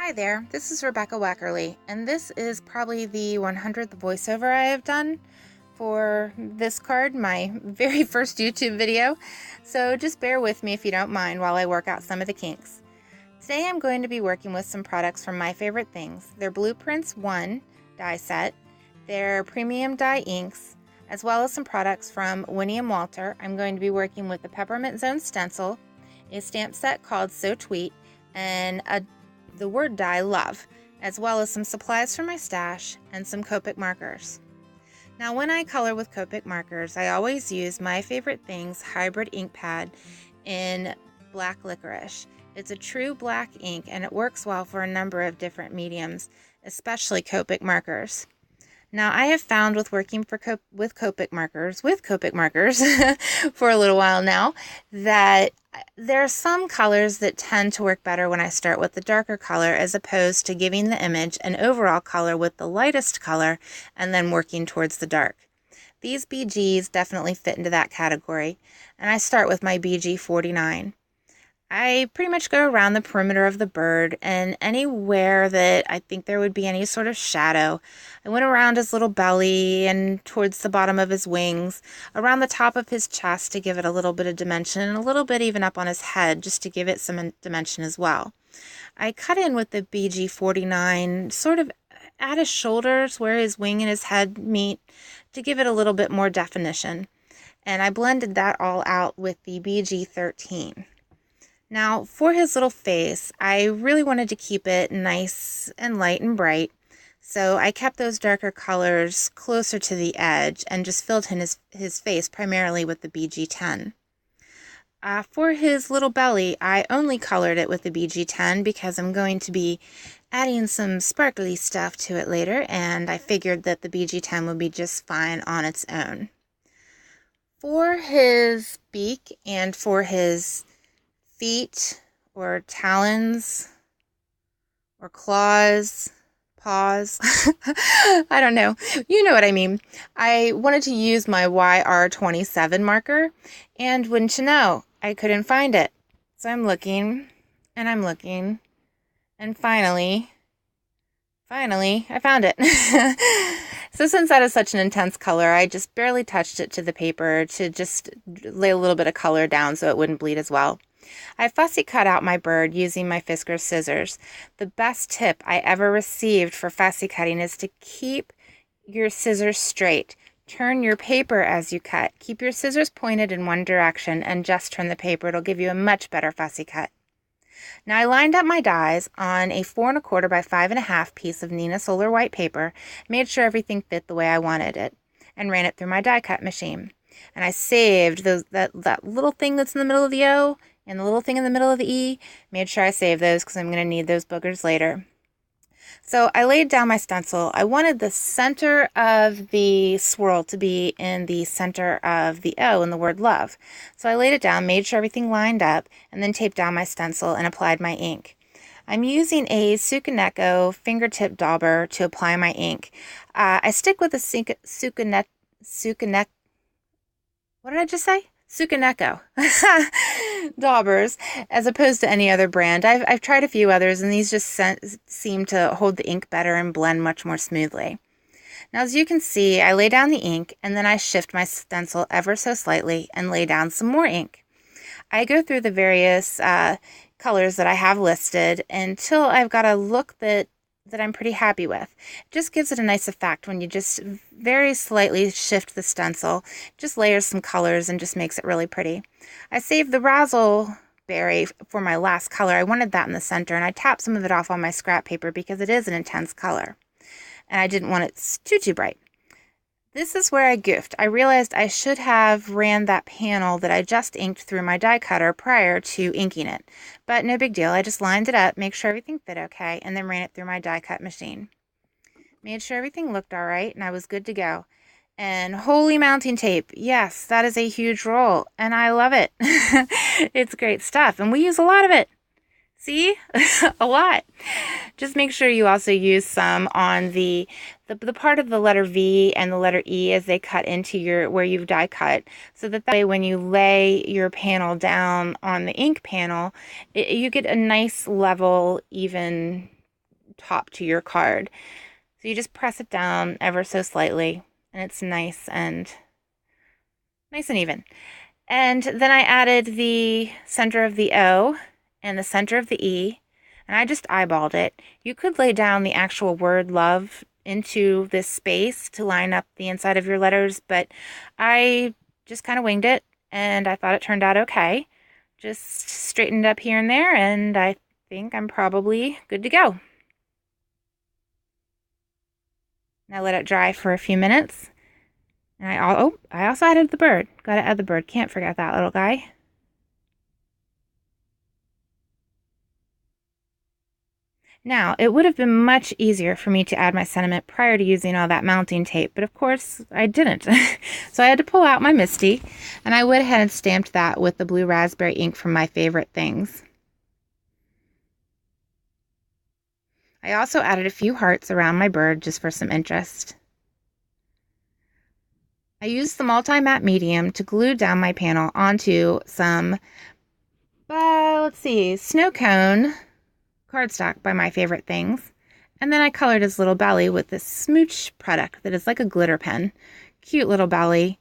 Hi there, this is Rebecca Wackerly, and this is probably the 100th voiceover I have done for this card, my very first YouTube video, so just bear with me if you don't mind while I work out some of the kinks. Today I'm going to be working with some products from My Favorite Things. They're Blueprints 1 die set, they're premium die inks, as well as some products from Winnie and Walter. I'm going to be working with the Peppermint Zone stencil, a stamp set called So Tweet, and the word die love, as well as some supplies from my stash and some Copic markers. Now when I color with Copic markers, I always use My Favorite Things hybrid ink pad in black licorice. It's a true black ink and it works well for a number of different mediums, especially Copic markers. Now I have found with working with Copic markers for a little while now that there are some colors that tend to work better when I start with the darker color as opposed to giving the image an overall color with the lightest color and then working towards the dark. These BGs definitely fit into that category, and I start with my BG 49. I pretty much go around the perimeter of the bird, and anywhere that I think there would be any sort of shadow. I went around his little belly and towards the bottom of his wings, around the top of his chest to give it a little bit of dimension, and a little bit even up on his head just to give it some dimension as well. I cut in with the BG 49 sort of at his shoulders where his wing and his head meet to give it a little bit more definition. And I blended that all out with the BG 13. Now, for his little face, I really wanted to keep it nice and light and bright, so I kept those darker colors closer to the edge and just filled in his face primarily with the BG10. For his little belly, I only colored it with the BG10 because I'm going to be adding some sparkly stuff to it later, and I figured that the BG10 would be just fine on its own. For his beak and for his feet or talons or claws, paws, I don't know. You know what I mean. I wanted to use my YR27 marker, and wouldn't you know, I couldn't find it. So I'm looking, and I'm looking, and finally, I found it. So since that is such an intense color, I just barely touched it to the paper to just lay a little bit of color down so it wouldn't bleed as well. I fussy cut out my bird using my Fiskars scissors. The best tip I ever received for fussy cutting is to keep your scissors straight. Turn your paper as you cut. Keep your scissors pointed in one direction and just turn the paper. It'll give you a much better fussy cut. Now I lined up my dies on a 4 1/4 by 5 1/2 piece of Neenah Solar white paper, made sure everything fit the way I wanted it, and ran it through my die cut machine. And I saved that little thing that's in the middle of the O and the little thing in the middle of the E, made sure I saved those because I'm going to need those boogers later. So I laid down my stencil. I wanted the center of the swirl to be in the center of the O in the word love. So I laid it down, made sure everything lined up, and then taped down my stencil and applied my ink. I'm using a Sukaneko fingertip dauber to apply my ink. I stick with a Sukaneko. What did I just say? Sukaneko daubers, as opposed to any other brand. I've tried a few others, and these just seem to hold the ink better and blend much more smoothly. Now, as you can see, I lay down the ink, and then I shift my stencil ever so slightly and lay down some more ink. I go through the various colors that I have listed until I've got a look that I'm pretty happy with. It just gives it a nice effect when you just very slightly shift the stencil, just layers some colors and just makes it really pretty. I saved the razzleberry for my last color. I wanted that in the center, and I tapped some of it off on my scrap paper because it is an intense color, and I didn't want it too bright. This is where I goofed. I realized I should have ran that panel that I just inked through my die cutter prior to inking it. But no big deal. I just lined it up, make sure everything fit okay, and then ran it through my die cut machine. Made sure everything looked all right, and I was good to go. And holy mounting tape. Yes, that is a huge roll, and I love it. It's great stuff, and we use a lot of it. See? A lot. Just make sure you also use some on the part of the letter V and the letter E as they cut into where you've die cut, so that way when you lay your panel down on the ink panel, you get a nice level, even top to your card. So you just press it down ever so slightly, and it's nice and even. And then I added the center of the O and the center of the E, and I just eyeballed it. You could lay down the actual word love into this space to line up the inside of your letters, but I just kind of winged it, and I thought it turned out okay. Just straightened up here and there, and I think I'm probably good to go. Now let it dry for a few minutes. And I also added the bird. Gotta add the bird. Can't forget that little guy. Now, it would have been much easier for me to add my sentiment prior to using all that mounting tape, but of course I didn't. So I had to pull out my Misty, and I went ahead and stamped that with the blue raspberry ink from My Favorite Things. I also added a few hearts around my bird just for some interest. I used the multi-matte medium to glue down my panel onto some, snow cone cardstock by My Favorite Things. And then I colored his little belly with this smooch product that is like a glitter pen. Cute little belly.